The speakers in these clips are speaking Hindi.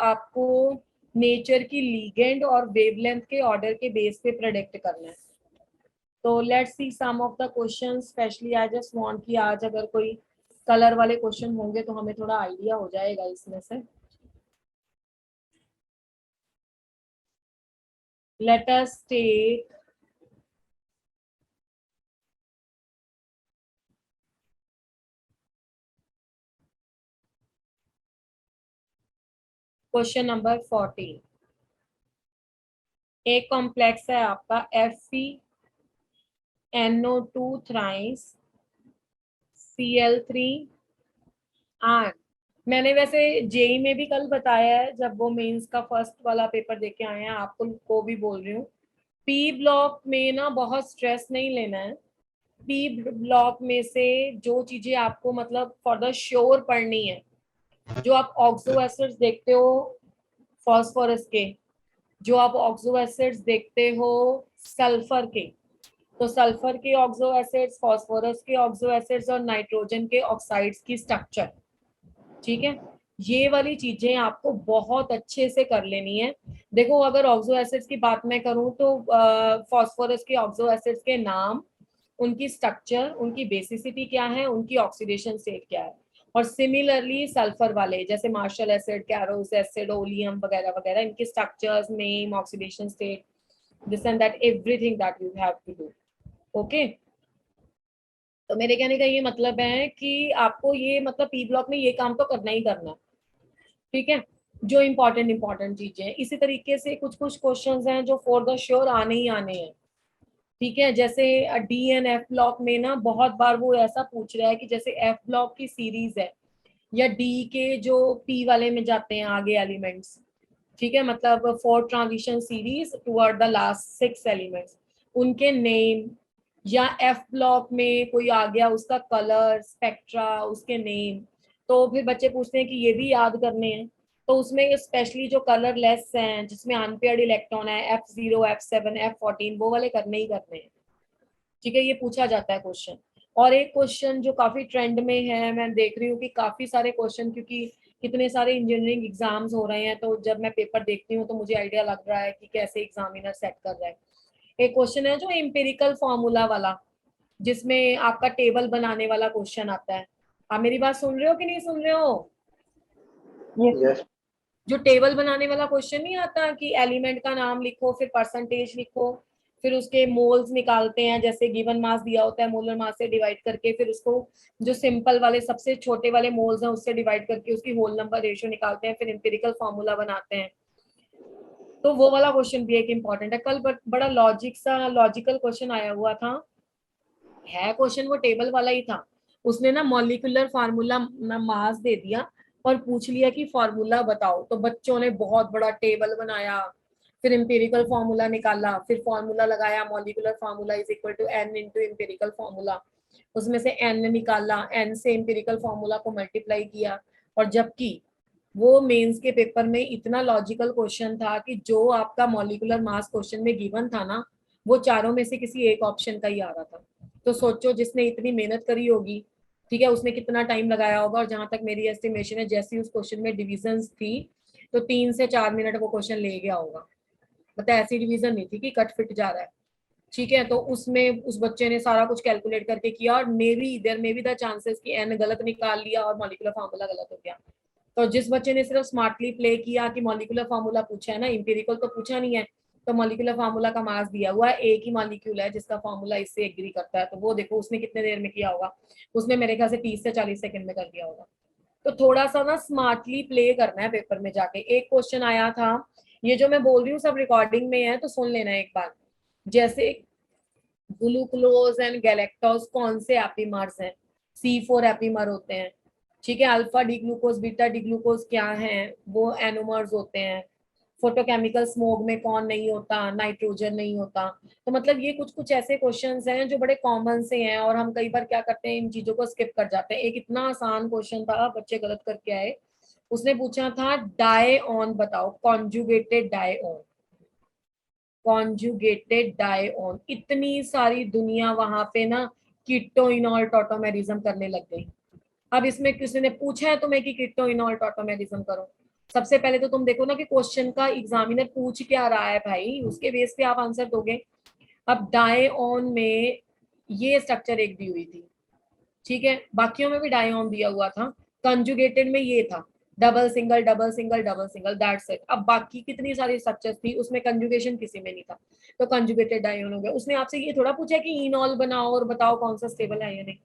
आपको नेचर की लीगेंड और वेवलेंथ के ऑर्डर के बेस पे प्रेडिक्ट करना है। तो let's see some of the question, specially I just want कि आज अगर कोई कलर वाले क्वेश्चन होंगे तो हमें थोड़ा आइडिया हो जाएगा इसमें से। Let us take question number 14। एक कॉम्प्लेक्स है आपका FeNO2 थ्राइस Cl3 आर। मैंने वैसे जेई में भी कल बताया है, जब वो मेंस का फर्स्ट वाला पेपर देके आए हैं, आपको को भी बोल रही हूँ, पी ब्लॉक में ना बहुत स्ट्रेस नहीं लेना है। पी ब्लॉक में से जो चीजें आपको मतलब फॉर द श्योर पढ़नी है, जो आप ऑक्सो एसिड्स देखते हो फॉस्फोरस के, जो आप ऑक्सो एसिड्स देखते हो सल्फर के, तो सल्फर के ऑक्सो एसिड्स, फॉस्फोरस के ऑक्सो एसिड्स और नाइट्रोजन के ऑक्साइड्स की स्ट्रक्चर, ठीक है, ये वाली चीजें आपको बहुत अच्छे से कर लेनी है। देखो अगर ऑक्सो एसिड्स की बात मैं करूं तो फॉस्फोरस के ऑक्सो एसिड्स के नाम, उनकी स्ट्रक्चर, उनकी बेसिसिटी क्या है, उनकी ऑक्सीडेशन स्टेट क्या है, और सिमिलरली सल्फर वाले जैसे Marshall acid, Caro's acid, oleum वगैरह वगैरह, इनके structures, name, oxidation state, this and that, everything that you have to do. Okay, तो मेरे कहने का ये मतलब है कि आपको ये मतलब पी ब्लॉक में ये काम तो करना ही करना है, ठीक है, जो इंपॉर्टेंट चीजें हैं। इसी तरीके से कुछ कुछ क्वेश्चंस हैं जो फॉर द श्योर आने ही आने हैं, ठीक है, जैसे डी एंड एफ ब्लॉक में ना बहुत बार वो ऐसा पूछ रहा है कि जैसे एफ ब्लॉक की सीरीज है या डी के जो पी वाले में जाते हैं आगे एलिमेंट्स, ठीक है, मतलब 4 transition series toward the last 6 elements, उनके नेम, या एफ ब्लॉक में कोई आ गया उसका कलर स्पेक्ट्रा, उसके नेम, तो फिर बच्चे पूछते हैं कि ये भी याद करने हैं। तो उसमें स्पेशली जो कलर लेस हैं, जिसमें अनपेयर्ड इलेक्ट्रॉन है, F0, F7, F14, वो वाले करने ही करने हैं, ठीक है, ये पूछा जाता है क्वेश्चन। और एक क्वेश्चन जो काफी ट्रेंड में है, मैं देख रही हूँ कि काफी सारे क्वेश्चन, क्योंकि कितने सारे इंजीनियरिंग एग्जाम्स हो रहे हैं, तो जब मैं पेपर देखती हूँ तो मुझे आइडिया लग रहा है कि कैसे एग्जामिनर सेट कर रहा है। एक क्वेश्चन है जो एम्पिरिकल फॉर्मूला वाला, जिसमें आपका टेबल बनाने वाला क्वेश्चन आता है। आप मेरी बात सुन रहे हो कि नहीं सुन रहे हो? यस। जो टेबल बनाने वाला क्वेश्चन नहीं आता कि एलिमेंट का नाम लिखो, फिर परसेंटेज लिखो, फिर उसके मोल्स निकालते हैं, जैसे गिवन मास दिया होता है मोलर मास से डिवाइड करके, फिर उसको जो सिंपल वाले सबसे छोटे वाले मोल्स हैं उससे डिवाइड करके उसकी होल नंबर रेशियो निकालते हैं, फिर एम्पिरिकल फॉर्मूला बनाते हैं। तो वो वाला क्वेश्चन भी एक इम्पॉर्टेंट है। कल बड़ा लॉजिकल क्वेश्चन आया हुआ था, है क्वेश्चन वो टेबल वाला ही था। उसने ना मॉलिक्यूलर फार्मूला मास दे दिया और पूछ लिया कि फार्मूला बताओ, तो बच्चों ने बहुत बड़ा टेबल बनाया, फिर एम्पिरिकल फार्मूला निकाला, फिर फार्मूला लगाया, molecular formula is equal to n into empirical formula, उसमें से n निकाला, n से एम्पिरिकल फार्मूला को मल्टीप्लाई किया। और जबकि वो मेंस के पेपर में इतना लॉजिकल क्वेश्चन था कि जो आपका मॉलिक्यूलर मास क्वेश्चन में गिवन था ना, वो चारों में से किसी एक ऑप्शन का ही आ रहा था। तो सोचो जिसने इतनी मेहनत करी होगी, ठीक है, उसने कितना टाइम लगाया होगा। और जहां तक मेरी एस्टिमेशन है, जैसी उस क्वेश्चन में डिविजन्स थी, तो 3 से 4 मिनट वो क्वेश्चन ले गया होगा। मतलब ऐसी डिवीजन नहीं थी कि कट फिट जा रहा है, ठीक है। तो उसमें उस बच्चे ने सारा कुछ कैलकुलेट करके किया, और may be there may be the chances कि एन गलत निकाल लिया और मॉलिक्यूलर फार्मूला गलत हो गया। तो जिस बच्चे ने सिर्फ स्मार्टली प्ले किया कि मॉलिक्यूलर फार्मूला पूछा है ना, इंपेरिकल तो पूछा नहीं है, तो मॉलिक्यूलर फार्मूला का मास दिया हुआ है, एक ही मॉलिक्यूल है जिसका फार्मूला इससे एग्री करता है, तो वो देखो उसने कितने देर में किया होगा। उसने मेरे ख्याल से 30 से 40 सेकंड में कर दिया होगा। तो थोड़ा सा ना स्मार्टली प्ले करना है पेपर में जाके। एक क्वेश्चन आया था, ये जो मैं बोल रही हूँ सब रिकॉर्डिंग में है, तो सुन लेना एक बार। जैसे ग्लूकोज एंड गैलेक्टोज कौन से एपीमर्स हैं? C4 एपीमर होते हैं, ठीक है। Alpha D glucose, beta D glucose क्या है? वो एनोमर्स होते हैं। फोटोकेमिकल स्मोक में कौन नहीं होता? नाइट्रोजन नहीं होता। तो मतलब ये कुछ कुछ ऐसे क्वेश्चंस हैं जो बड़े कॉमन से हैं, और हम कई बार क्या करते हैं, इन चीजों को स्किप कर जाते हैं। एक इतना आसान क्वेश्चन था, बच्चे गलत करके आए। उसने पूछा था डायऑन बताओ, कॉन्जुगेटेड डायऑन, कॉन्जुगेटेड डायऑन। इतनी सारी दुनिया वहां पे ना कीटो इनॉल टॉटोमेरिज्म करने लग गई। अब इसमें किसी ने पूछा है तुम्हें कि कीटो इनॉल टॉटोमेरिज्म करो? सबसे पहले तो तुम देखो ना कि क्वेश्चन का एग्जामिनर पूछ क्या रहा है भाई, उसके बेस पे आप आंसर दोगे। अब डायऑन में ये स्ट्रक्चर एक दी हुई थी, ठीक है, बाकियों में भी डायऑन दिया हुआ था, कंजुगेटेड में ये था double single double single double single, that's it. अब बाकी कितनी सारी स्ट्रक्चर्स थी उसमें कंजुगेशन किसी में नहीं था, तो कंजुगेटेड डायऑन हो गया। उसने आपसे ये थोड़ा पूछा कि इनॉल बनाओ और बताओ कौन सा स्टेबल है या नहीं।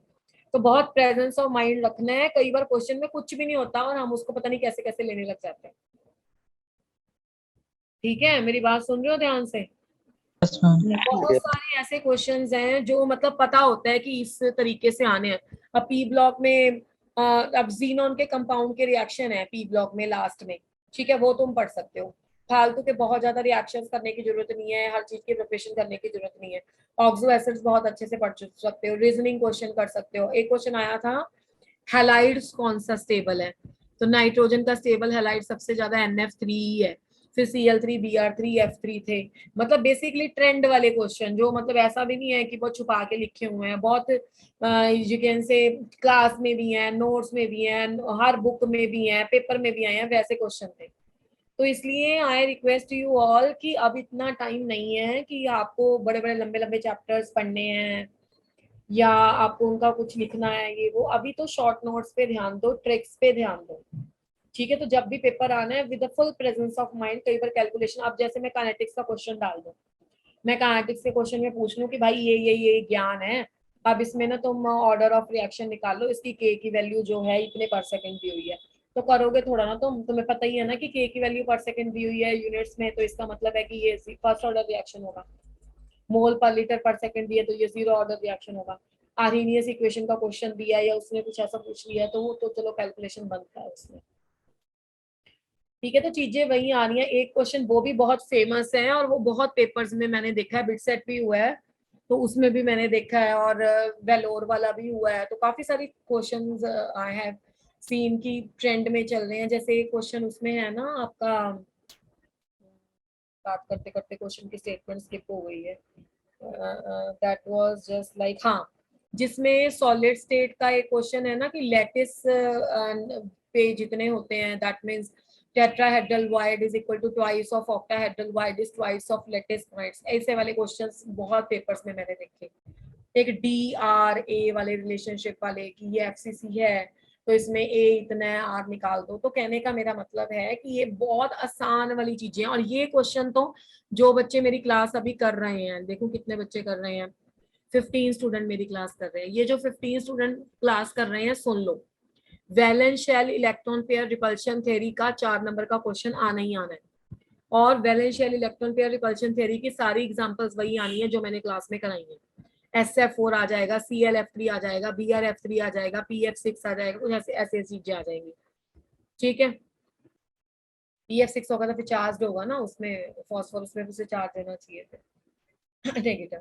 तो बहुत प्रेजेंस ऑफ माइंड रखना है, कई बार क्वेश्चन में कुछ भी नहीं होता और हम उसको पता नहीं कैसे कैसे लेने लग जाते हैं। ठीक है, मेरी बात सुन रहे हो ध्यान से? Yes, ma'am. बहुत सारे ऐसे क्वेश्चंस हैं जो मतलब पता होता है कि इस तरीके से आने हैं। अब पी ब्लॉक में अब जीनोन के कंपाउंड के रिएक्शन है पी ब्लॉक में लास्ट में, ठीक है, वो तुम पढ़ सकते हो। फालतू के बहुत ज्यादा रिएक्शंस करने की जरूरत नहीं है, हर चीज की प्रिपरेशन करने की जरूरत नहीं है। ऑक्सो एसिड्स बहुत अच्छे से पढ़ सकते हो, रीजनिंग क्वेश्चन कर सकते हो। एक क्वेश्चन आया था हैलाइड्स कौन सा स्टेबल है, तो नाइट्रोजन का स्टेबल हैलाइड सबसे ज्यादा NF3 है, फिर Cl3 Br3 F3 थे। मतलब बेसिकली ट्रेंड वाले क्वेश्चन, जो मतलब ऐसा भी नहीं है कि बहुत छुपा के लिखे हुए हैं, बहुत यू कैन से क्लास में भी हैं, नोट्स में भी हैं, हर बुक में भी हैं, पेपर में भी आए हैं, वैसे क्वेश्चन थे। तो इसलिए आई रिक्वेस्ट यू ऑल कि अब इतना टाइम नहीं है कि आपको बड़े बड़े लंबे लंबे चैप्टर्स पढ़ने हैं या आपको उनका कुछ लिखना है, ये वो। अभी तो शॉर्ट नोट्स पे ध्यान दो, ट्रिक्स पे ध्यान दो, ठीक है। तो जब भी पेपर आना है with full presence of mind, कई बार कैलकुलेशन, अब जैसे मैं काइनेटिक्स का क्वेश्चन डाल दूं, मैं काइनेटिक्स के क्वेश्चन में पूछ लूं कि भाई ये ज्ञान है, अब इसमें ना तुम ऑर्डर ऑफ रिएक्शन निकाल लो, इसकी के की वैल्यू जो है इतने पर सेकंड दी हुई है, तो करोगे थोड़ा ना तुम, तुम्हें पता ही है ना कि के की वैल्यू पर सेकंड दी हुई है यूनिट्स में, तो इसका मतलब है कि ये फर्स्ट ऑर्डर रिएक्शन होगा। मोल पर लीटर पर सेकंड दिया तो ये जीरो ऑर्डर रिएक्शन होगा। आर्हेनियस इक्वेशन का क्वेश्चन दिया है या उसने कुछ ऐसा पूछ लिया तो वो तो चलो कैलकुलेशन बनता है उसमें, ठीक है। तो चीजें वही आ रही हैं। एक क्वेश्चन वो भी बहुत फेमस है और वो बहुत पेपर्स में मैंने देखा है, बिट सेट भी हुआ है तो उसमें भी मैंने देखा है, और वेलोर वाला भी हुआ है, तो काफी सारी क्वेश्चंस आई हैव सीन की ट्रेंड में चल रहे हैं। जैसे एक क्वेश्चन उसमें है ना आपका, बात करते करते क्वेश्चन की स्टेटमेंट स्किप हो गई है, दैट वाज जस्ट लाइक, हाँ, जिसमें सॉलिड स्टेट का एक क्वेश्चन है ना कि लेटिस पे जितने होते हैं, that means tetrahedral void is equal to twice of octahedral void is twice of lattice points, ऐसे वाले क्वेश्चंस बहुत पेपर्स में मैंने देखे। एक DRA वाले रिलेशनशिप वाले कि ये FCC है तो इसमें A इतना है, R निकाल दो। तो कहने का मेरा मतलब है कि ये बहुत आसान वाली चीजें हैं, और ये क्वेश्चन तो जो बच्चे मेरी क्लास अभी कर रहे हैं, देखो कितने बच्चे कर रहे हैं, 15 स्टूडेंट मेरी क्लास कर रहे हैं। ये जो 15 स्टूडेंट क्लास कर रहे हैं सुन लो, valence shell electron pair repulsion theory का 4 नंबर का क्वेश्चन आना ही आना है, और valence shell electron pair repulsion theory की सारी एग्जांपल्स वही आनी है जो मैंने क्लास में कराई है। SF4 आ जाएगा, ClF3 आ जाएगा, BrF3 आ जाएगा, PF6 आ जाएगा, कुछ ऐसे ऐसे चीजें आ जाएंगी, ठीक है। PF6 होगा तो फिर चार्ज होगा ना उसमें, फॉस्फोरस में उसे चार्ज देना चाहिए थे नेगेटिव।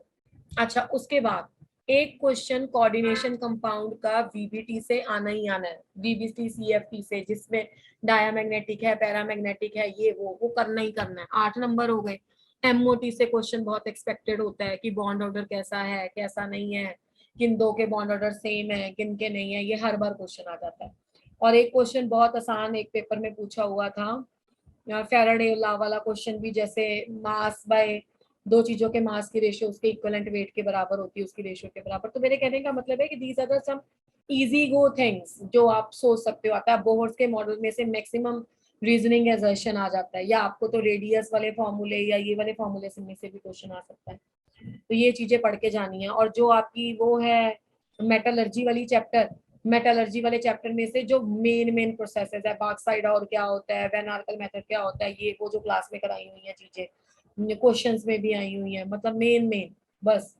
अच्छा, उसके बाद एक क्वेश्चन कोऑर्डिनेशन कंपाउंड का VBT से आना ही आना है, VBT CFT से, जिसमें डायामैग्नेटिक है, पैरामैग्नेटिक है, ये वो करना ही करना है। 8 नंबर हो गए। MOT से क्वेश्चन बहुत एक्सपेक्टेड होता है कि बॉन्ड ऑर्डर कैसा है कैसा नहीं है, किन दो के बॉन्ड ऑर्डर सेम है किन के नहीं है, ये हर बार क्वेश्चन आ जाता है। और एक क्वेश्चन बहुत आसान एक पेपर में पूछा हुआ था, फेराडे लॉ वाला क्वेश्चन भी, जैसे मास बाय दो चीजों के मास की रेशियो उसके इक्विवेलेंट वेट के बराबर होती है, उसकी रेशियो के बराबर। तो मेरे कहने का मतलब है कि these are the some easy go things जो आप सोच सकते हो। आता है बोहर्स के मॉडल में से मैक्सिमम रीजनिंग एजर्शन आ जाता है, या आपको तो रेडियस वाले फॉर्मूले या ये वाले फॉर्मूले में से भी क्वेश्चन आ सकता है। तो ये चीजें पढ़ के जानी है। और जो आपकी वो है मेटलर्जी वाली चैप्टर, मेटलर्जी वाले चैप्टर में से जो मेन प्रोसेसेस है, बॉक्साइड और क्या होता है, वैन आर्कल मेथड क्या होता है, ये वो जो क्लास में कराई हुई है चीजें, क्वेश्चंस में भी आई हुई है, मतलब मेन बस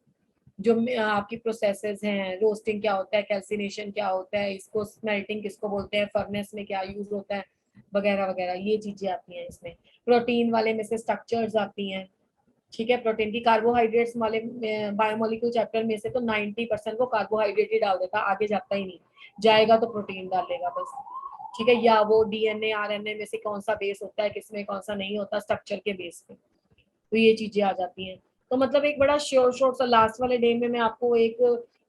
जो आपकी प्रोसेसेस हैं, रोस्टिंग क्या होता है, कैल्सिनेशन क्या होता है, इसको स्मेल्टिंग किसको बोलते हैं, फर्नेस में क्या यूज होता है, वगैरह वगैरह, ये चीजें आती हैं इसमें। प्रोटीन वाले में से स्ट्रक्चर्स आती हैं, ठीक है। प्रोटीन की कार्बोहाइड्रेट्स वाले बायोमोलिक्यूल चैप्टर में से तो 90% वो कार्बोहाइड्रेट ही डाल देता, आगे जाता ही नहीं, जाएगा तो प्रोटीन डालेगा बस, ठीक है। या वो DNA RNA में से कौन सा बेस होता है, किसमें कौन सा नहीं होता, स्ट्रक्चर के बेस पे, तो ये चीजें आ जाती हैं। तो मतलब एक बड़ा शॉर्ट सा लास्ट वाले डे में मैं आपको एक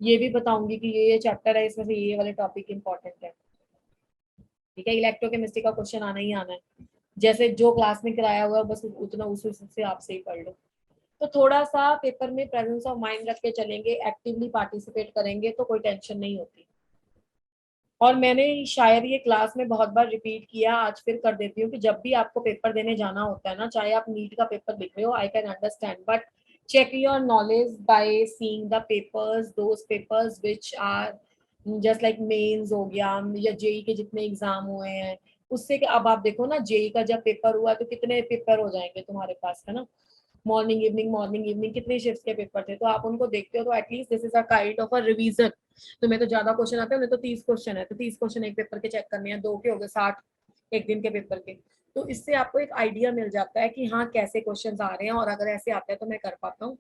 ये भी बताऊंगी कि ये चैप्टर है, इसमें से ये वाले टॉपिक इंपॉर्टेंट है। ठीक है, इलेक्ट्रोकेमिस्ट्री का क्वेश्चन आना ही आना है, जैसे जो क्लास में कराया हुआ है बस उतना उस हिसाब से आपसे ही पढ़ लो। तो थोड़ा सा पेपर में प्रेजेंस ऑफ माइंड रख के चलेंगे, एक्टिवली पार्टिसिपेट करेंगे तो कोई टेंशन नहीं होती। और मैंने शायद ये क्लास में बहुत बार रिपीट किया, आज फिर कर देती हूँ कि जब भी आपको पेपर देने जाना होता है ना, चाहे आप नीट का पेपर लिख रहे हो, I can understand, but check your knowledge by seeing the papers, those papers which are just like mains हो गया या जेई के जितने एग्जाम हुए हैं उससे। अब आप देखो ना, जेई का जब पेपर हुआ तो कितने पेपर हो जाएंगे तुम्हारे पास, है ना, मॉर्निंग इवनिंग कितने शिफ्ट के पेपर थे, तो आप उनको देखते हो तो at least this is a kind of a revision. तो मैं तो ज्यादा क्वेश्चन आते हैं, उन्हें तो 30 क्वेश्चन है तो 30 क्वेश्चन एक पेपर के चेक करने हैं, दो के हो गए 60 एक दिन के पेपर के। तो इससे आपको एक आइडिया मिल जाता है कि हाँ कैसे क्वेश्चन आ रहे हैं, और अगर ऐसे आते हैं तो मैं कर पाता हूँ।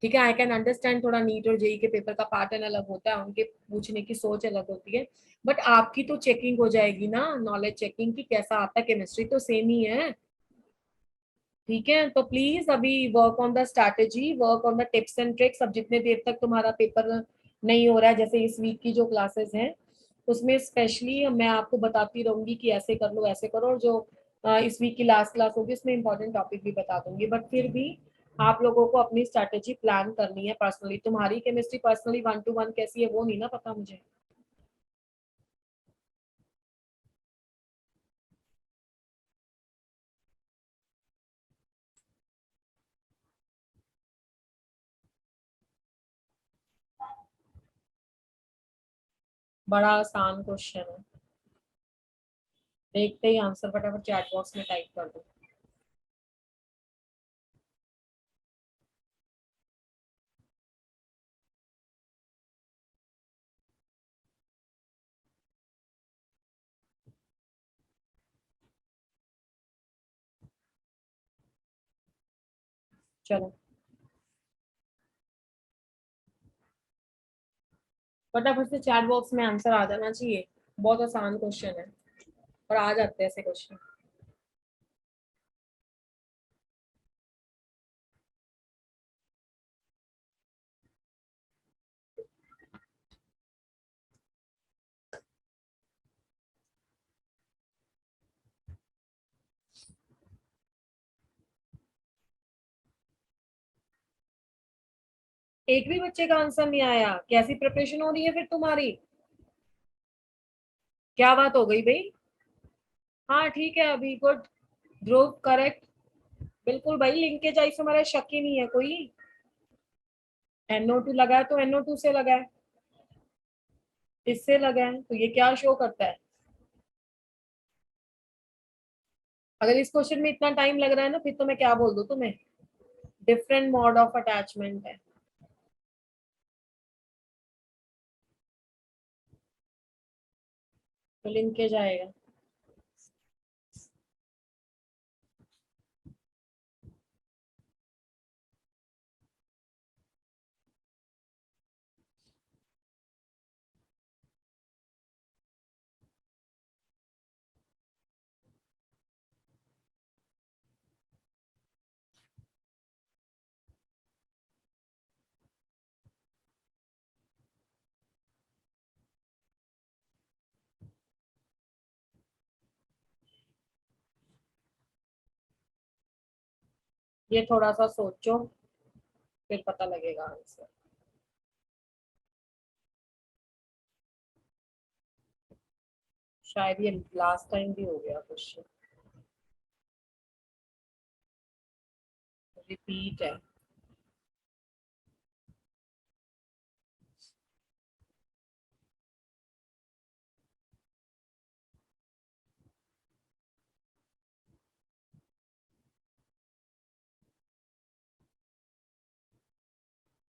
ठीक है, आई कैन अंडरस्टैंड थोड़ा नीट और जेई के पेपर का पैटर्न अलग होता है, उनके पूछने की सोच अलग होती है, बट आपकी तो चेकिंग हो जाएगी ना, नॉलेज चेकिंग की कैसा आता है, केमिस्ट्री तो सेम ही है। ठीक है, तो प्लीज अभी work on the strategy, work on the tips and tricks. अब जितने देर तक तुम्हारा पेपर नहीं हो रहा है, जैसे इस वीक की जो क्लासेस हैं उसमें स्पेशली मैं आपको बताती रहूंगी कि ऐसे कर लो ऐसे करो, और जो इस वीक की लास्ट क्लास होगी उसमें इंपॉर्टेंट टॉपिक भी बता दूंगी, बट फिर भी आप लोगों को अपनी स्ट्रैटेजी प्लान करनी है पर्सनली। तुम्हारी केमिस्ट्री पर्सनली 1 to 1 कैसी है वो नहीं ना पता मुझे। बड़ा आसान क्वेश्चन है, देखते ही आंसर फटाफट चैट बॉक्स में टाइप कर दो। चलो फटाफट से चैट बॉक्स में आंसर आ जाना चाहिए, बहुत आसान क्वेश्चन है और आ जाते हैं ऐसे क्वेश्चन। एक भी बच्चे का आंसर नहीं आया, कैसी प्रिपरेशन हो रही है फिर तुम्हारी, क्या बात हो गई भाई। हाँ ठीक है अभी, गुड, ध्रुव करेक्ट, बिल्कुल भाई, लिंकेज आई से हमारा शक ही नहीं है कोई। NO2 लगा है तो NO2 से लगा है, इससे लगा है, तो ये क्या शो करता है। अगर इस क्वेश्चन में इतना टाइम लग रहा है ना, फिर तो मैं क्या बोल दूं तुम्हें, डिफरेंट मोड ऑफ अटैचमेंट है। तो लिंकेज आएगा। ये थोड़ा सा सोचो, फिर पता लगेगा आंसर। शायद ये लास्ट टाइम भी हो गया क्वेश्चन, रिपीट है।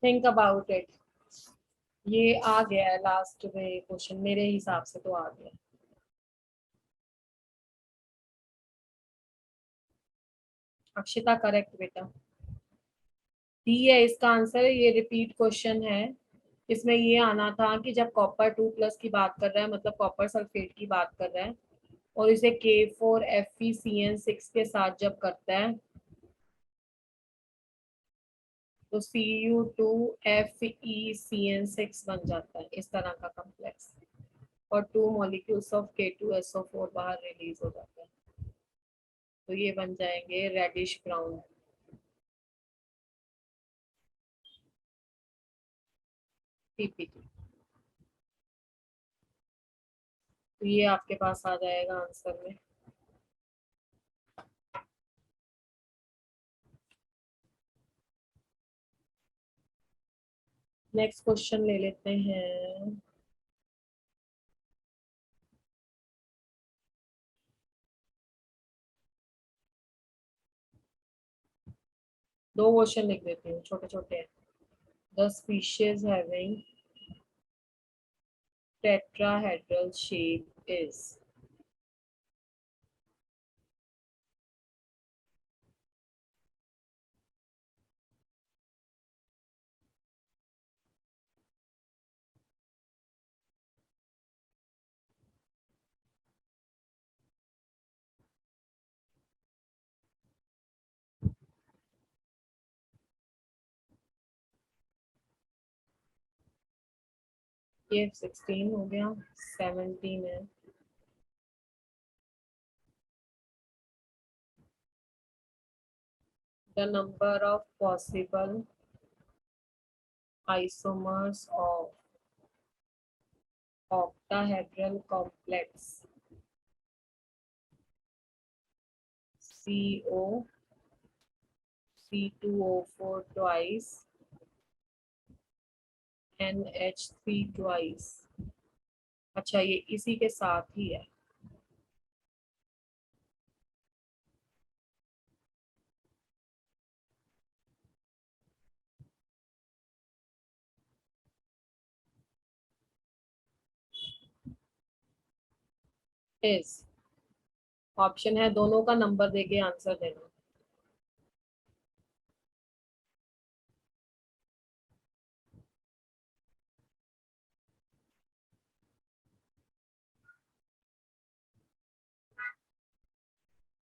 Think about it. ये आ गया है लास्ट में क्वेश्चन, मेरे हिसाब से तो आ गया। अक्षिता करेक्ट बेटा, डी है इसका आंसर, ये रिपीट क्वेश्चन है। इसमें ये आना था कि जब कॉपर 2+ की बात कर रहा है, मतलब कॉपर सल्फेट की बात कर रहा है, और इसे K4FeCN6 के साथ जब करता है तो Cu2FeCN6 बन जाता है, इस तरह का कॉम्प्लेक्स। और 2 मॉलिक्यूल्स ऑफ K2SO4 बाहर रिलीज हो जाते हैं, तो ये बन जाएंगे रेडिश ब्राउन पीपीटी। तो ये आपके पास आ जाएगा आंसर में। नेक्स्ट क्वेश्चन ले लेते हैं। दो क्वेश्चन लिख देती हूँ, छोटे छोटे हैं। The species having tetrahedral shape is। ये 16 हो गया, 17 है। The number of possible isomers of octahedral complex CO C2O4 twice NH3 twice। अच्छा, ये इसी के साथ ही है। इस ऑप्शन है, दोनों का नंबर देके आंसर देना।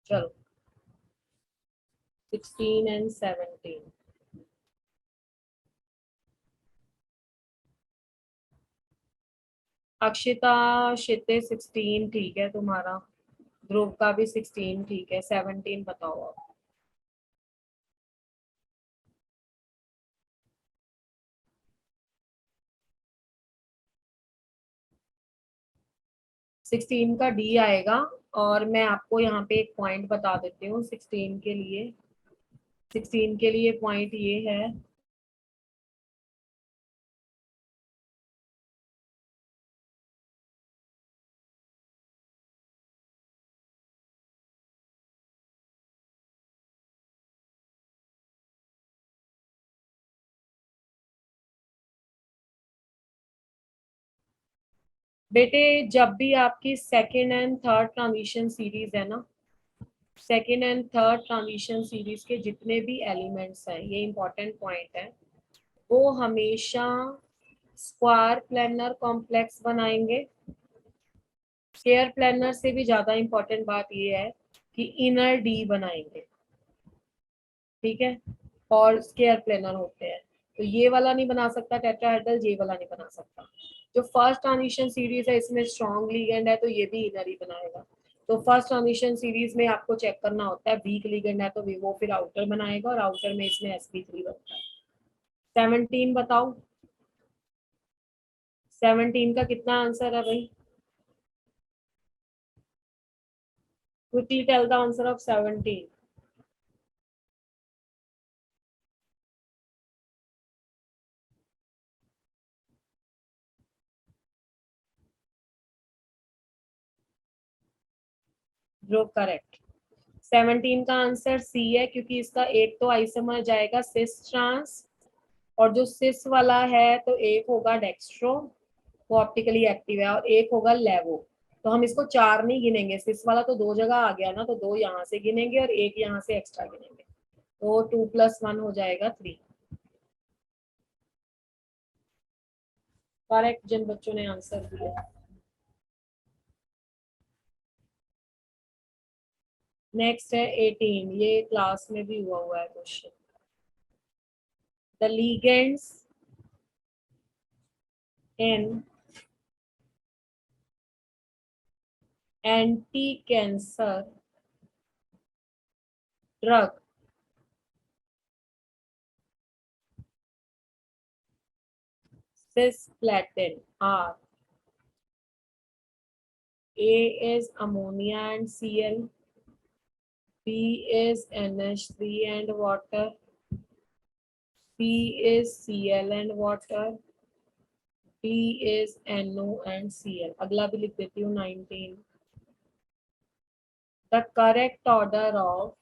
चलो, 16 and 17। अक्षिता, शिते 16 ठीक है तुम्हारा, ध्रुव का भी 16 ठीक है, 17 बताओ आप। 16 का डी आएगा। और मैं आपको यहाँ पे एक पॉइंट बता देती हूँ 16 के लिए। 16 के लिए पॉइंट ये है, बेटे जब भी आपकी second and third transition series है ना, second and third transition series के जितने भी एलिमेंट्स हैं, ये इंपॉर्टेंट पॉइंट है, वो हमेशा स्क्वायर प्लेनर कॉम्प्लेक्स बनाएंगे। स्क्वायर प्लेनर से भी ज्यादा इंपॉर्टेंट बात ये है कि इनर डी बनाएंगे, ठीक है। और स्क्वायर प्लेनर होते हैं, तो ये वाला नहीं बना सकता टेट्राहेड्रल, ये वाला नहीं बना सकता। जो फर्स्ट ट्रांजिशन सीरीज है इसमें स्ट्रॉन्ग लिगेंड है, तो ये भी इनर ही बनाएगा। तो फर्स्ट ट्रांजिशन सीरीज में आपको चेक करना होता है, वीक लिगेंड है तो वो फिर आउटर बनाएगा, और आउटर में इसमें sp3 बनता है। 17 बताओ, 17 का कितना आंसर है भाई? quickly tell the answer of 17। जो करेक्ट, 17 का आंसर सी है, क्योंकि इसका एक तो आइसोमर जाएगा सिस ट्रांस, और जो सिस वाला है तो एक होगा डेक्स्ट्रो, वो ऑप्टिकली एक्टिव है, और एक होगा लेवो। तो हम इसको 4 नहीं गिनेंगे, सिस वाला तो 2 जगह आ गया ना, तो 2 यहाँ से गिनेंगे और एक यहाँ से एक्स्ट्रा गिनेंगे, तो 2+1 हो जाएगा 3। करेक्ट जिन बच्चों ने आंसर दिया। नेक्स्ट है 18, ये क्लास में भी हुआ है question. The ligands in anti cancer drug cisplatin are A is ammonia and Cl, B is NH3 and water, C is Cl and water, D is NO and Cl. अगला भी लिख देती हूँ 19. The correct order of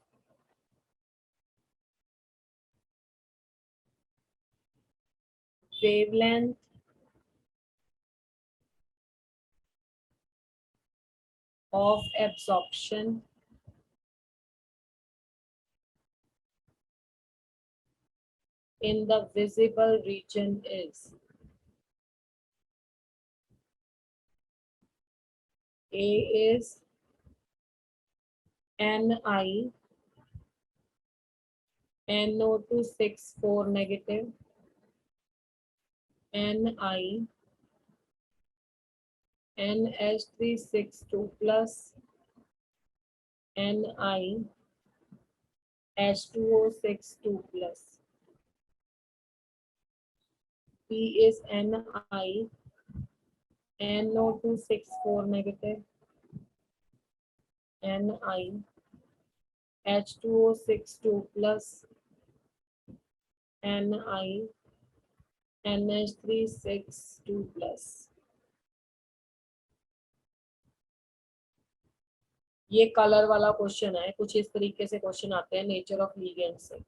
wavelength of absorption in the visible region is A is Ni NO264 negative, Ni NH362 plus, Ni H2O62 plus. P is Ni NO264 negative, Ni H2O62 plus, Ni NH362 plus. ये कलर वाला क्वेश्चन है, कुछ इस तरीके से क्वेश्चन आते हैं नेचर ऑफ लिगेंड से.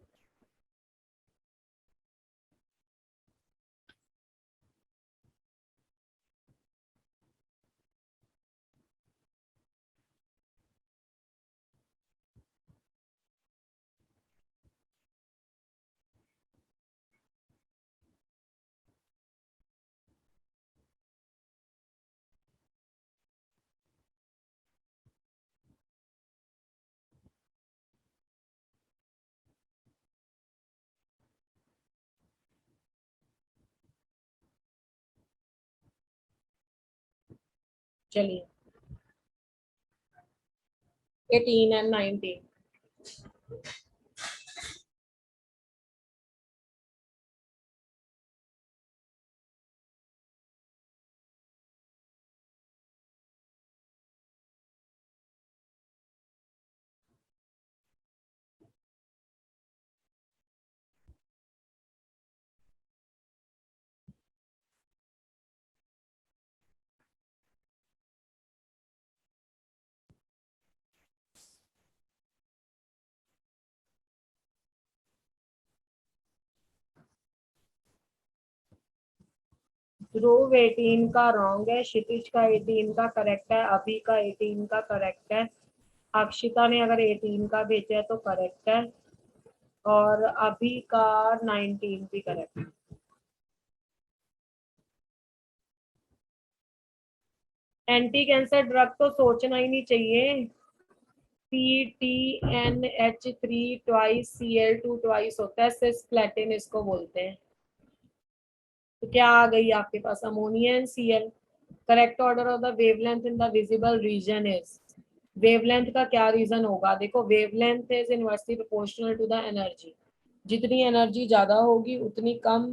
चलिए 18 and 19. ध्रुव 18 का रॉन्ग है, क्षितिज का 18 का करेक्ट है, अभी का 18 का करेक्ट है, अक्षिता ने अगर 18 का भेजा है तो करेक्ट है, और अभी का 19 भी करेक्ट है. एंटी कैंसर ड्रग तो सोचना ही नहीं चाहिए. PTNH3 ट्वाइस Cl2 ट्वाइस होता है, सिस्प्लेटिन इसको बोलते हैं. तो क्या आ गई आपके पास? Ammonia and Cl. Correct order of the wavelength in the visible region is. Wavelength का क्या रीजन होगा? देखो, wavelength is inversely proportional to the energy. जितनी एनर्जी ज्यादा होगी उतनी कम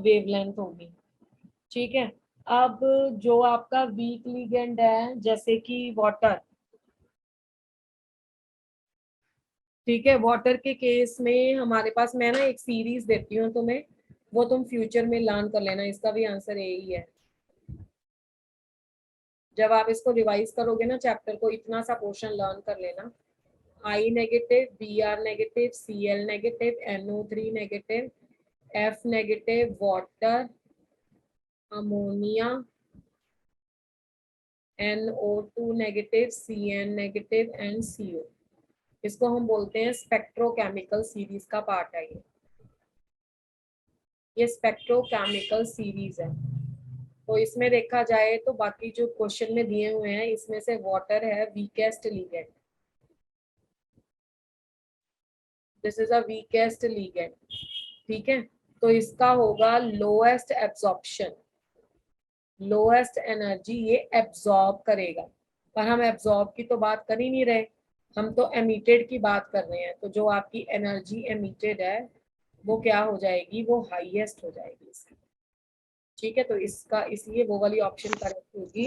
वेवलेंथ होगी. ठीक है. अब जो आपका वीक लिगेंड है जैसे कि वाटर, ठीक है, वाटर के केस में हमारे पास, मैं ना एक सीरीज देती हूँ तुम्हें, वो तुम फ्यूचर में लर्न कर लेना. इसका भी आंसर यही है. जब आप इसको रिवाइज करोगे ना चैप्टर को, इतना सा पोर्शन लर्न कर लेना. I negative, Br negative, Cl negative, NO3 negative, F negative, water, ammonia, NO2 negative, Cn negative and CO. इसको हम बोलते हैं स्पेक्ट्रोकेमिकल सीरीज का पार्ट है ये स्पेक्ट्रोकेमिकल सीरीज है. तो इसमें देखा जाए तो बाकी जो क्वेश्चन में दिए हुए हैं इसमें से वाटर है weakest ligand. This is a weakest ligand. ठीक है. तो इसका होगा लोएस्ट एब्जॉर्प्शन, लोएस्ट एनर्जी ये एब्जॉर्ब करेगा. पर हम एब्जॉर्ब की तो बात कर ही नहीं रहे, हम तो एमिटेड की बात कर रहे हैं। तो जो आपकी एनर्जी एमिटेड है वो क्या हो जाएगी, वो हाईएस्ट हो जाएगी इसकी। ठीक है, तो इसका इसलिए वो वाली ऑप्शन करेक्ट होगी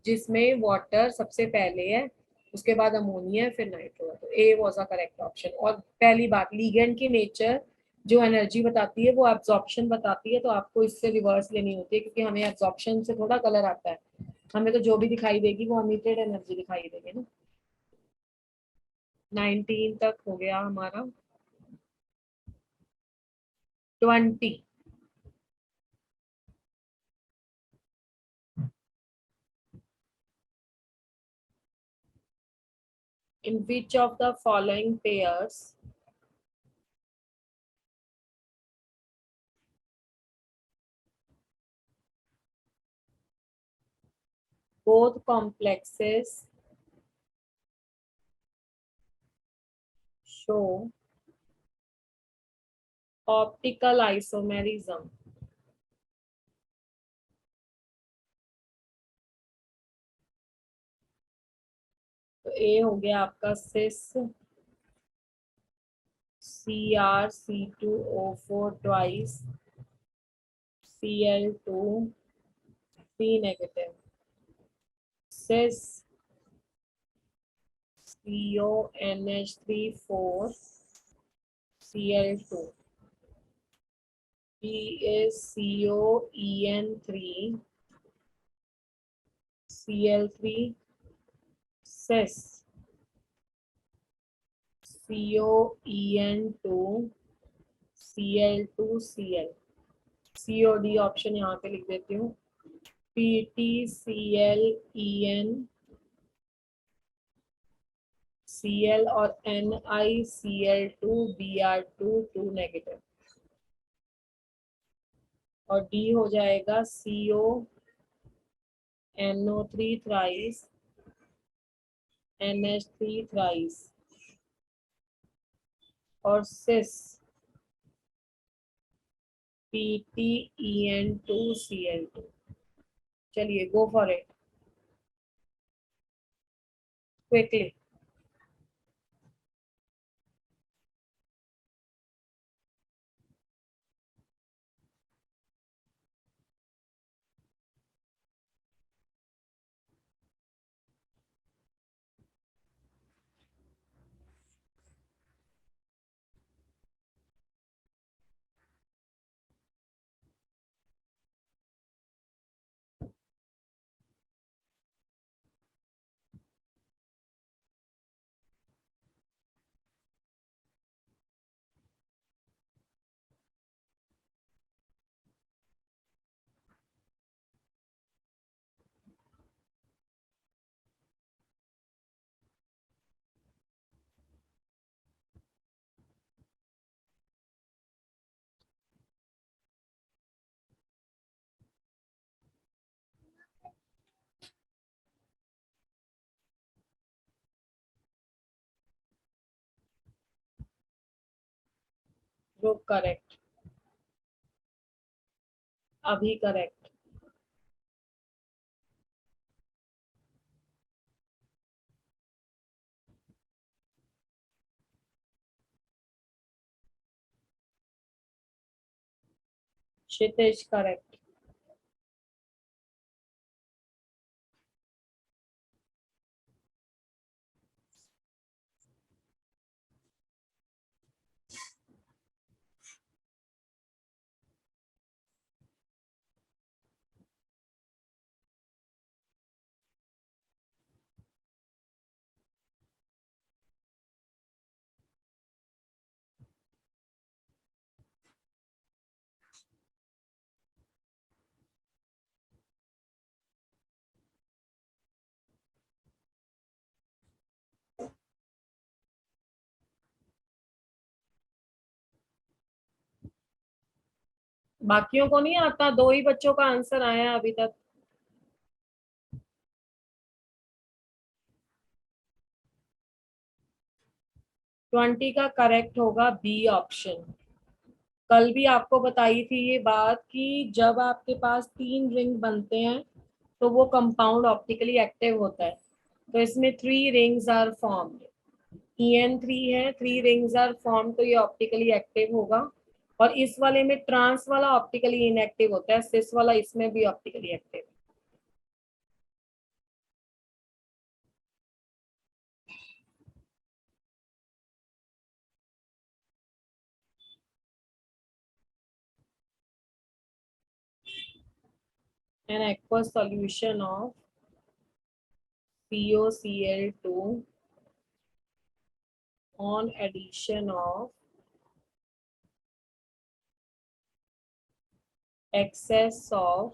जिसमें वाटर सबसे पहले है, उसके बाद अमोनिया, फिर नाइट्रो है। तो ए वाज अ करेक्ट ऑप्शन। और पहली बात, लिगेंड की नेचर जो एनर्जी बताती है वो एब्जॉर्प्शन बताती है, तो आपको इससे रिवर्स लेनी होती है, क्योंकि हमें एब्जॉर्प्शन से थोड़ा कलर आता है, हमें तो जो भी दिखाई देगी वो एमिटेड एनर्जी दिखाई देगी ना। 19 तक हो गया हमारा। 20, in which of the following pairs both complexes show optical isomerism? तो ए हो गया आपका सिस CrC2O4 twice Cl2 3 negative, sis CONH3 4 Cl2, B is COEN3 Cl3, cis COEN2 Cl2 Cl, COD option यहाँ पे लिख देती हूँ, PTClEn Cl और NiCl2 Br2 नेगेटिव, और डी हो जाएगा CONO3 थ्राइस NH3 थ्राइस और सिस PTEN2Cl2। चलिए go for it quickly. Group correct, अभी करेक्ट। क्षितिज करेक्ट। बाकियों को नहीं आता, दो ही बच्चों का आंसर आया है अभी तक। 20 का करेक्ट होगा बी ऑप्शन। कल भी आपको बताई थी ये बात कि जब आपके पास 3 रिंग बनते हैं तो वो कंपाउंड ऑप्टिकली एक्टिव होता है। तो इसमें 3 रिंग्स आर फॉर्म्ड, EN3 है, 3 रिंग्स आर फॉर्म्ड, तो ये ऑप्टिकली एक्टिव होगा। और इस वाले में ट्रांस वाला ऑप्टिकली इनएक्टिव होता है, सिस वाला इसमें भी optically active. An aqueous solution of CoCl2 on addition of excess of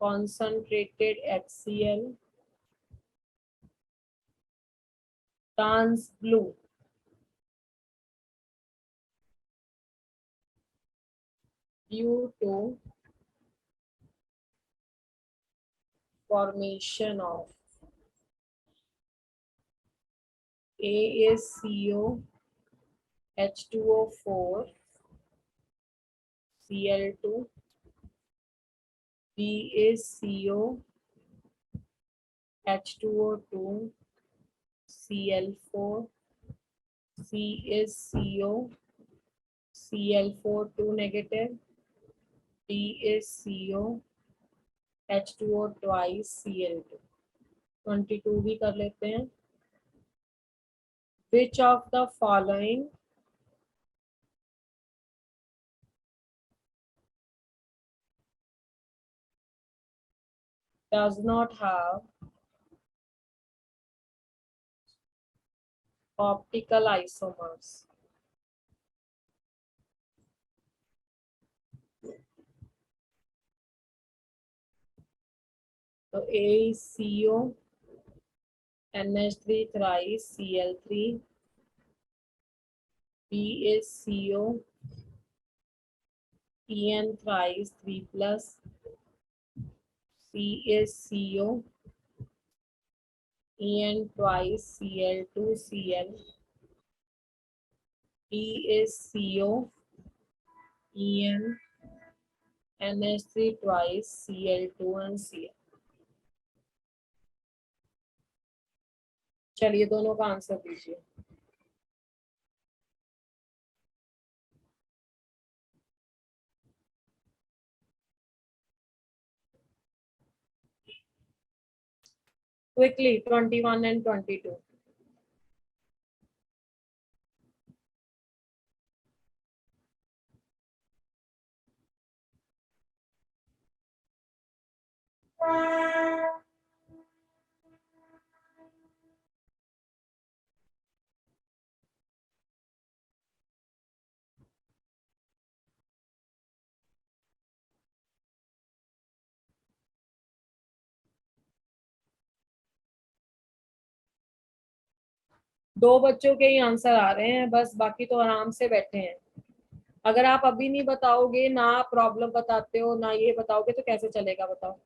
concentrated HCl turns blue due to formation of A is CO, H2O4, Cl2, B is CO, H2O2, Cl4, C is CO, Cl4 2 negative, D is CO, H2O twice Cl2. 22 भी कर लेते हैं. Which of the following does not have optical isomers? So A is CO, NH3 thrice Cl3, B is CO, En thrice 3 plus, C is CO, En twice Cl2 Cl, E is CO, En, NH3 twice Cl2 and Cl. चलिए दोनों का आंसर दीजिए. Quickly, 21 and 22. दो बच्चों के ही आंसर आ रहे हैं बस, बाकी तो आराम से बैठे हैं. अगर आप अभी नहीं बताओगे, ना प्रॉब्लम बताते हो, ना ये बताओगे, तो कैसे चलेगा बताओ.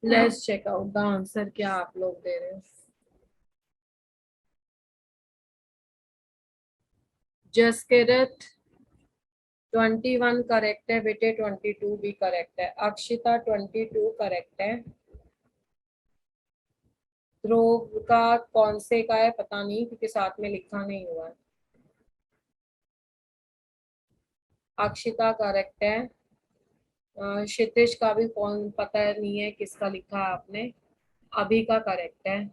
Let's check out the answer क्या आप लोग दे रहे हो. जसकिरत 21 करेक्ट है बेटे, 22 भी करेक्ट है. अक्षिता 22 करेक्ट है. ध्रुव का कौन से का है पता नहीं, क्योंकि साथ में लिखा नहीं हुआ है. अक्षिता करेक्ट है. क्षितिज का भी कौन पता नहीं है किसका लिखा है आपने. अभी का करेक्ट है.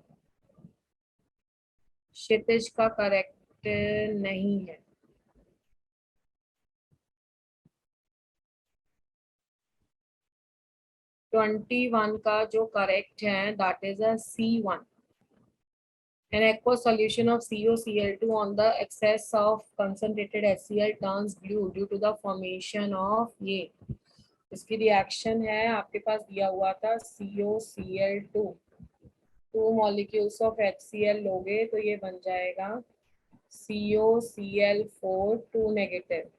क्षितिज का करेक्ट नहीं है. वन का जो करेक्ट है that is a C1. An aqueous solution of CoCl2 on the excess of concentrated HCl turns blue due to the formation of ये. इसकी रिएक्शन है आपके पास दिया हुआ था CoCl2. 2 मॉलिक्यूल्स ऑफ HCl लोगे तो ये बन जाएगा CoCl4 2 नेगेटिव.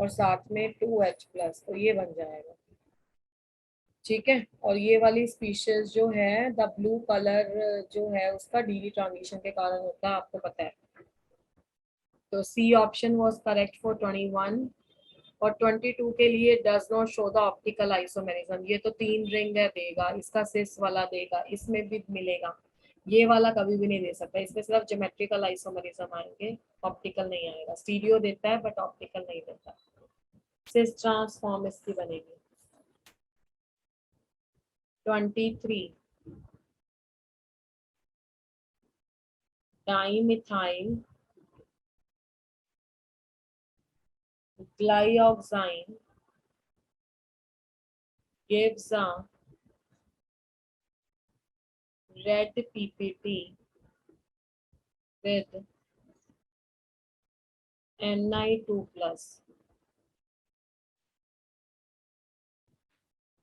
और साथ में 2H+, तो ये बन जाएगा। ठीक है, और ये वाली स्पीशीज जो है द ब्लू कलर जो है उसका डीली ट्रांजिशन के कारण होता है, आपको पता है। तो C option was correct for 21। और 22 के लिए does not show the optical isomerism, ये तो 3 रिंग है देगा, इसका सिस वाला देगा, इसमें भी मिलेगा, ये वाला कभी भी नहीं दे सकता, इसमें सिर्फ ज्योमेट्रिकल आइसोमेरिज्म आएंगे, ऑप्टिकल नहीं आएगा। स्टीरियो देता है बट ऑप्टिकल नहीं देता। सिस ट्रांसफॉर्म इसकी बनेगी। 23 dimethyl glioxine gives a red PPT with Ni2+,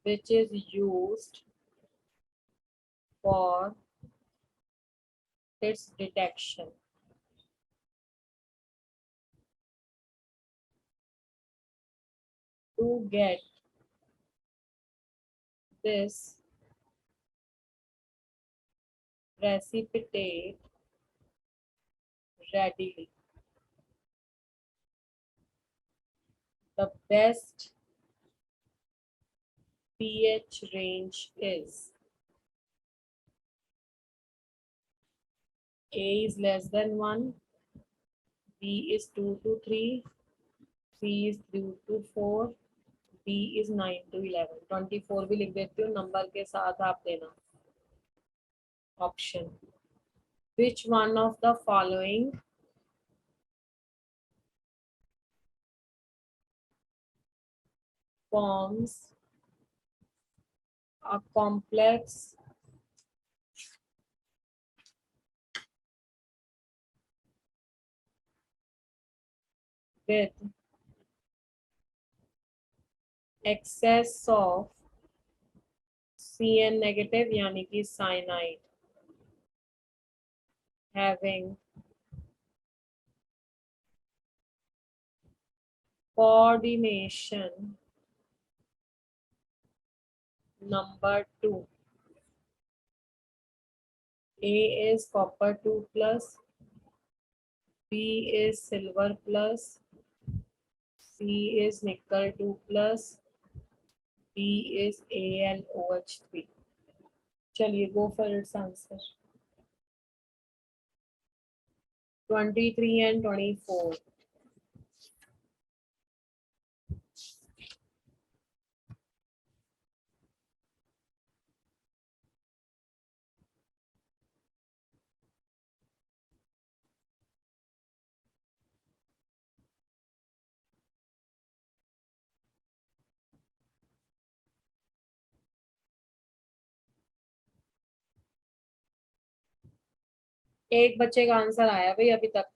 which is used for its detection. To get this precipitate readily, the best pH range is A is less than 1, B is 2 to 3, C is 2 to 4, D is 9 to 11. 24 भी लिख देती हूँ नंबर के साथ, आप देना option. Which one of the following forms a complex with excess of Cn negative यानी कि cyanide having coordination number 2. A is copper 2+, B is silver plus, C is nickel 2+, D is AlOH3. चलिए go for its answer. 23 and 24. एक बच्चे का आंसर आया भाई अभी तक।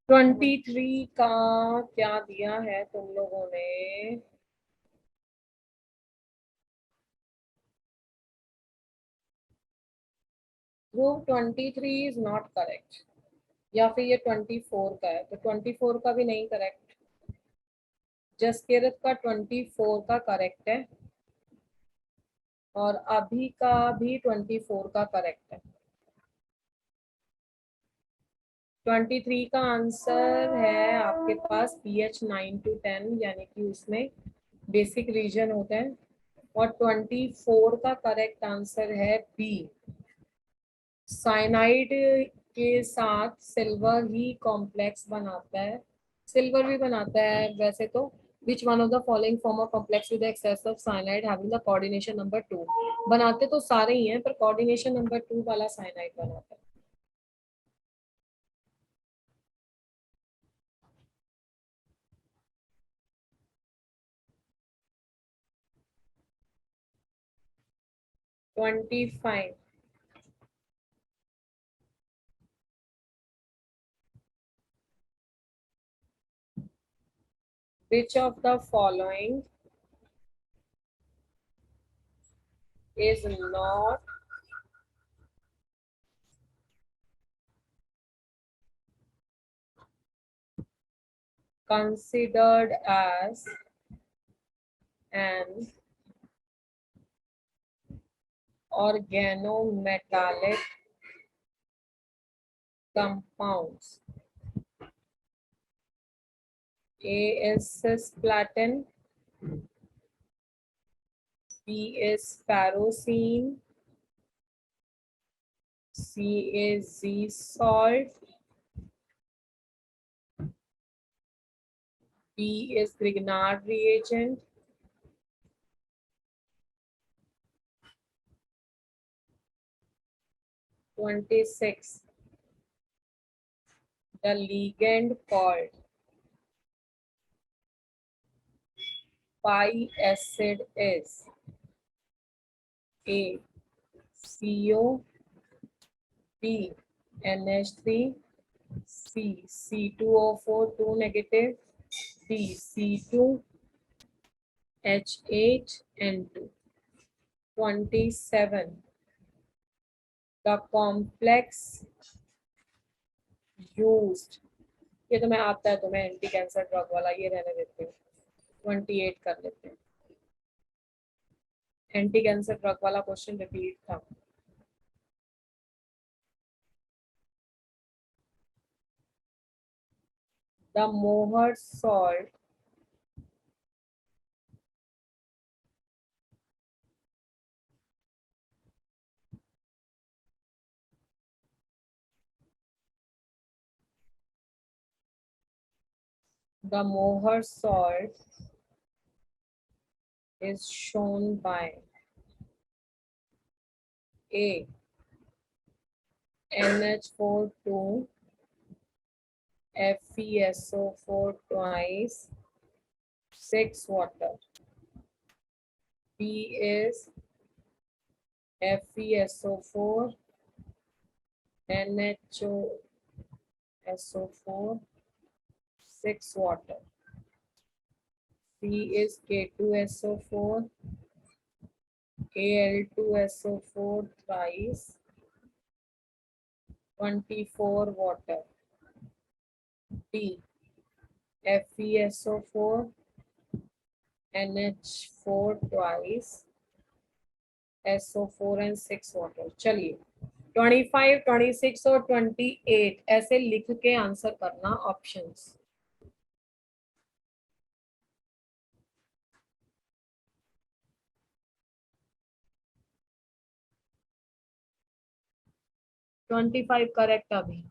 ट्वेंटी थ्री का क्या दिया है तुम लोगों ने? ध्रुव 23 इज नॉट करेक्ट, या फिर ये 24 का है, तो 24 का भी नहीं करेक्ट। जसकीरत का 24 का करेक्ट है और अभी का भी 24 का करेक्ट है। 23 का आंसर है आपके पास pH 9 to 10, यानी कि उसमें बेसिक रीजन होता है। और 24 का करेक्ट आंसर है बी, साइनाइड के साथ सिल्वर ही कॉम्प्लेक्स बनाता है, सिल्वर भी बनाता है वैसे तो। Which one of the following form of complex with excess of cyanide having the coordination number 2। बनाते तो सारे ही हैं पर कोऑर्डिनेशन नंबर 2 वाला साइनाइड बनाता है। Twenty five, which of the following is not considered as an organometallic compounds? A is cisplatin, B is ferrocene, C is Z salt, D is Grignard reagent, (26) the ligand called pi acid is A CO, B NH3, C C2O4 2 negative, D C2 H8 N2. 27 the complex used, ये तो मैं आता है, तो मैं एंटी कैंसर ड्रग वाला ये रहने देती हूँ। 28 कर लेते हैं, एंटी कैंसर ड्रग वाला क्वेश्चन रिपीट था। The Mohr salt is shown by A NH4 2 FeSO4 twice 6 water, B is FeSO4 NHOSO4 6 water, C is K2SO4 Al2SO4 thrice 24 water, D FeSO4 NH4 twice SO4 and 6 water। चलिए 25, 26 और 28 ऐसे लिख के आंसर करना ऑप्शंस। ट्वेंटी फाइव करेक्ट अभी।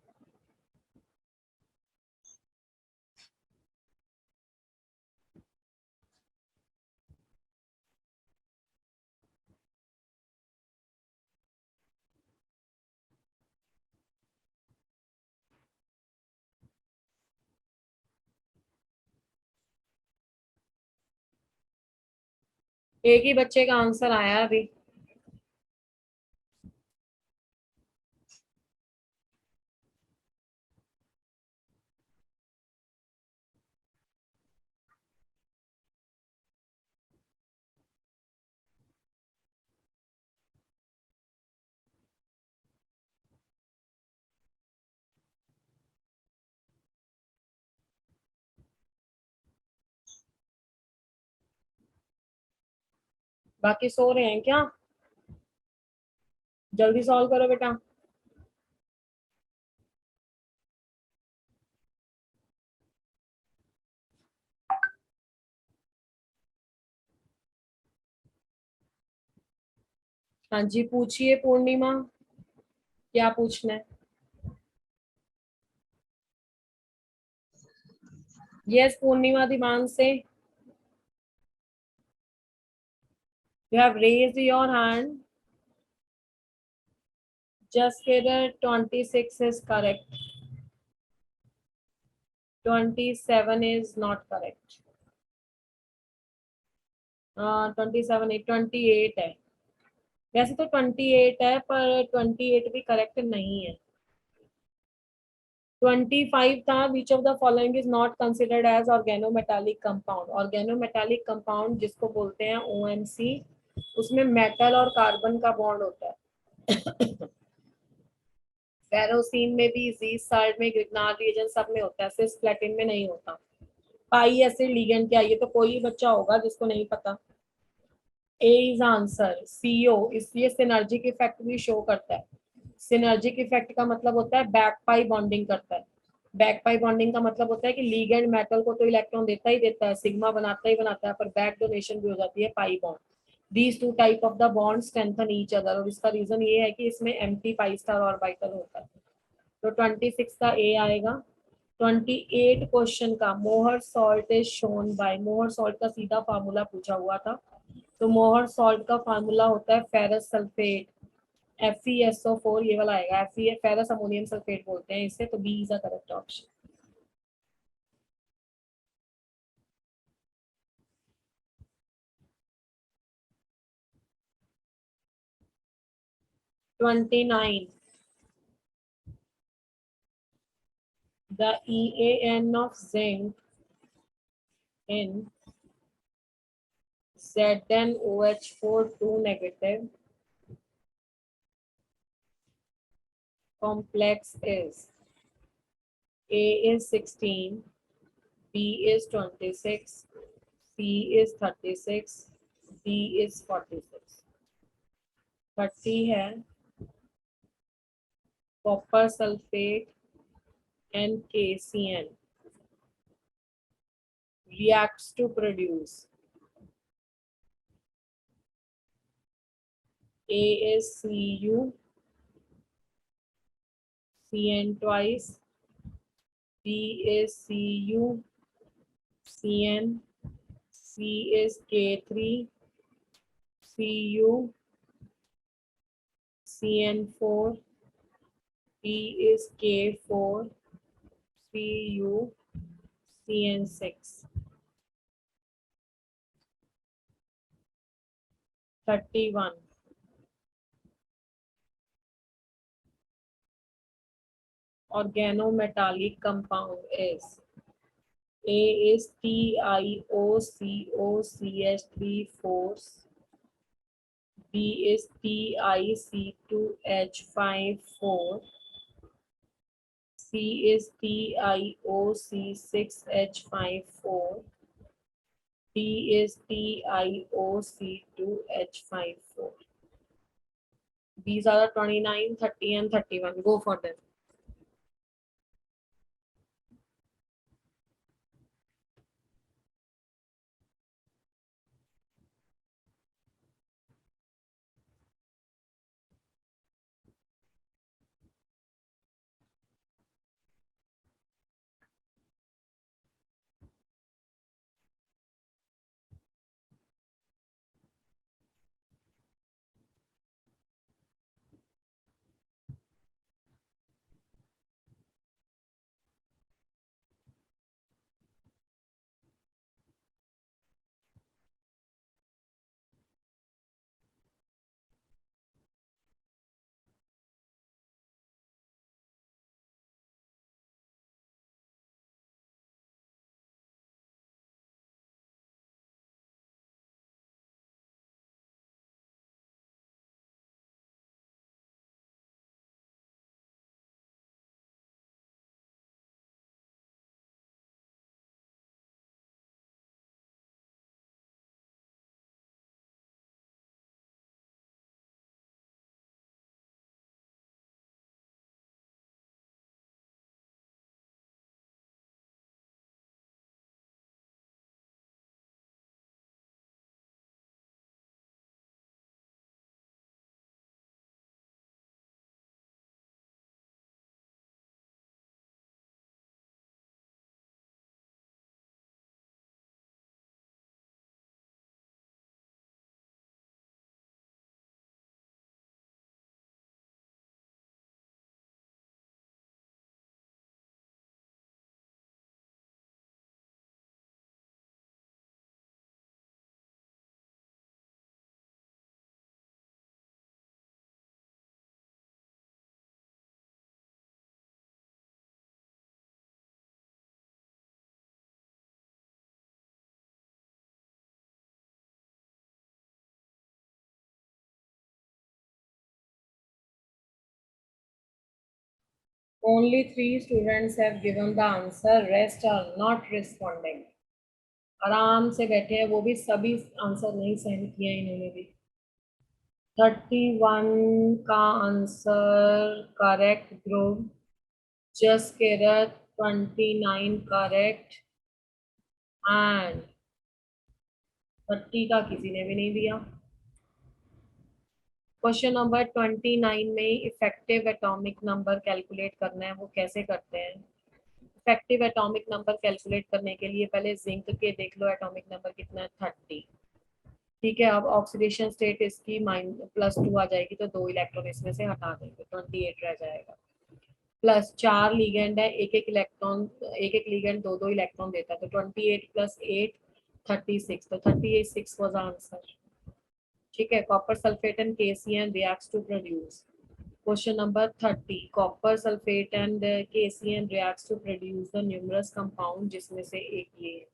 एक ही बच्चे का आंसर आया अभी। बाकी सो रहे हैं क्या? जल्दी सॉल्व करो बेटा। हाँ जी, पूछिए पूर्णिमा, क्या पूछना है? यस पूर्णिमा दिमाग से, you have raised your hand. Just consider 26 is correct. 27 is not correct. 28 है। वैसे तो 28 है पर 28 भी करेक्ट नहीं है। 25 था, which of the following is not considered as organometallic compound. Organometallic compound जिसको बोलते हैं ओएमसी, उसमें मेटल और कार्बन का बॉन्ड होता है। फेरोसिन में भी, जीज साल्ट में, ग्रिग्नार्ड रिएजेंट सब में होता है, सिस्प्लेटिन में नहीं होता। पाई एसिड लिगेंड क्या, ये तो कोई बच्चा होगा जिसको नहीं पता। ए इज आंसर, सीओ, इसलिए सिनर्जिक इफेक्ट भी शो करता है। सिनर्जिक इफेक्ट का मतलब होता है बैक पाई बॉन्डिंग करता है। बैक पाई बॉन्डिंग का मतलब होता है कि लीगेंड मेटल को तो इलेक्ट्रॉन देता ही देता है, सिग्मा बनाता ही बनाता है, पर बैक डोनेशन भी हो जाती है pi bond. These two type of the bond strengthen each other, और इसका रीजन ये है कि इसमें एम्प्टी पाई स्टार ऑर्बिटल होता है। तो 26 का ए आएगा। 28 क्वेश्चन का मोहर सॉल्ट इज शोन बाय, मोहर सॉल्ट का सीधा फार्मूला पूछा हुआ था। तो मोहर सॉल्ट का फार्मूला होता है फेरस सल्फेट, FeSO4, ये वाला आएगा। Fe फेरस अमोनियम सल्फेट बोलते हैं इसे, तो B is the correct option. Twenty nine, the EAN of zinc in ZnOH4 2 negative complex is A is 16, B is 26, C is 36, D is 46। 30 है copper sulphate and KCN reacts to produce A is Cu, Cn twice, B is Cu, Cn, C is K3, Cu, Cn4, D is K4, Cu, Cn6। 31, organometallic compound is A is TiOCOCH3 B is TiC2H5 C is TiOC6H5 D is TiOC2H5। These are the 29, 30 and 31. Go for them. Only 3 students have given the answer, rest are not responding. आराम से बैठे हैं, वो भी सभी आंसर नहीं सेंड किए इन्होंने भी। 31 का answer correct group, Jaskirat 29 correct, and 30 का किसी ने भी नहीं दिया। क्वेश्चन नंबर 29 में इफेक्टिव एटॉमिक नंबर कैलकुलेट करना है, वो कैसे करते हैं? इफेक्टिव एटॉमिक नंबर कैलकुलेट करने के लिए पहले जिंक के देख लो एटॉमिक नंबर कितना है, 30। ठीक है, अब ऑक्सीडेशन स्टेट इसकी +2 आ जाएगी, तो 2 इलेक्ट्रॉन इसमें से हटा देंगे, 28 रह जाएगा। प्लस 4 लिगेंड है, एक एक लिगेंड 2 इलेक्ट्रॉन देता है, तो 28 + 8 36, तो 36 वाज आंसर। ठीक है, copper sulphate and KCN reacts to produce. Question number 30, copper sulfate and KCN reacts to produce the numerous compound, जिसमें से एक ये है।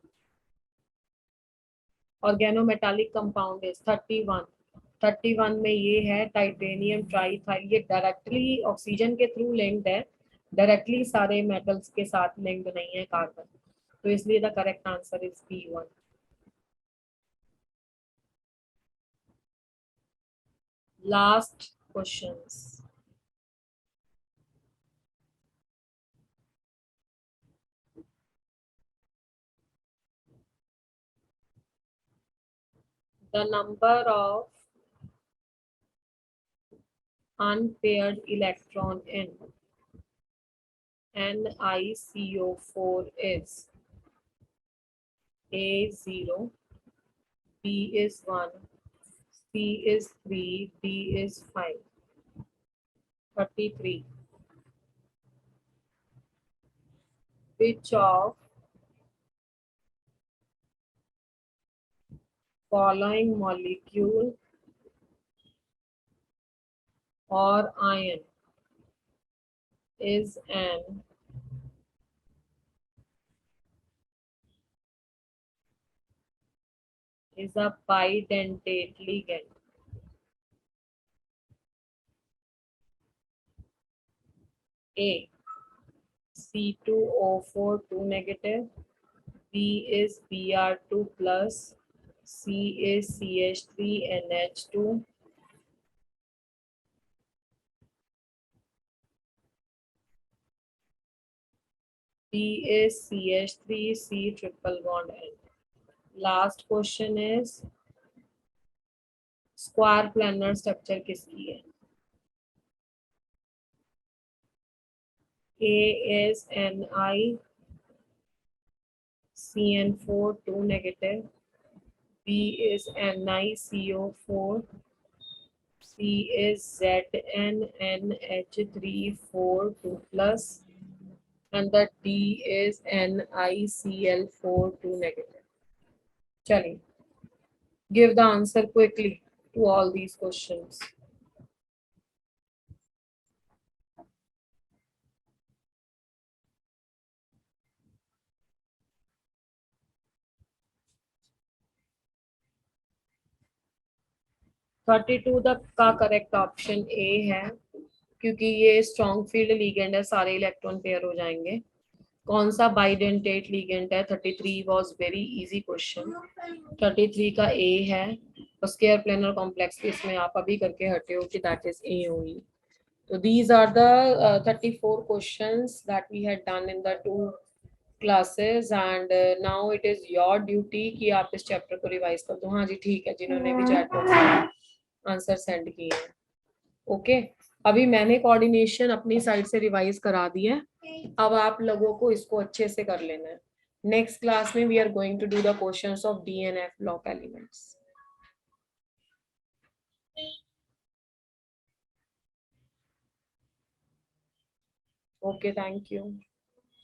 ऑर्गेनोमेटालिक कंपाउंड इज 31 में ये है टाइटेनियम ट्राइथाइल, ये डायरेक्टली ऑक्सीजन के थ्रू लिंक्ड है, डायरेक्टली सारे मेटल्स के साथ लिंक्ड नहीं है कार्बन, तो इसलिए the correct answer is P1। Last questions, the number of unpaired electron in NiCO4 is A 0, B is 1, C is 3, D is 5. 33. Which of following molecule or ion is a bidentate ligand? A C2O4 2 negative, B is Br2 plus, C is CH3NH2, D is CH3C triple bond N. Last question is square planar structure किसकी है? A is Ni CN4 2 negative, B is NiCO4, C is ZnNH3 4 2 plus, and the D is NiCl4 2 negative. Chaliye, give the answer quickly to all these questions. (32) का करेक्ट ऑप्शन ए है, क्योंकि ये स्ट्रॉन्ग फील्ड लिगेंड है, सारे इलेक्ट्रॉन पेयर हो जाएंगे। कौन सा बाइडेंटेट लिगेंड है? 33 वाज वेरी इजी क्वेश्चन, 33 का ए है। स्क्वायर प्लेनर कॉम्प्लेक्स इसमें आप अभी करके हटे हो कि दैट इज ए ओनली। तो these are the 34 questions that we had done in the 2 classes, and now it is your duty कि आप इस चैप्टर को रिवाइज कर दो। हाँ जी ठीक है, जिन्होंने भी चैट बॉक्स में आंसर सेंड किए हैं। ओके, अभी मैंने कोऑर्डिनेशन अपनी साइड से रिवाइज करा दिया है, अब आप लोगों को इसको अच्छे से कर लेना है। नेक्स्ट क्लास में we are going to do the questions of D and F block elements. Okay, thank you.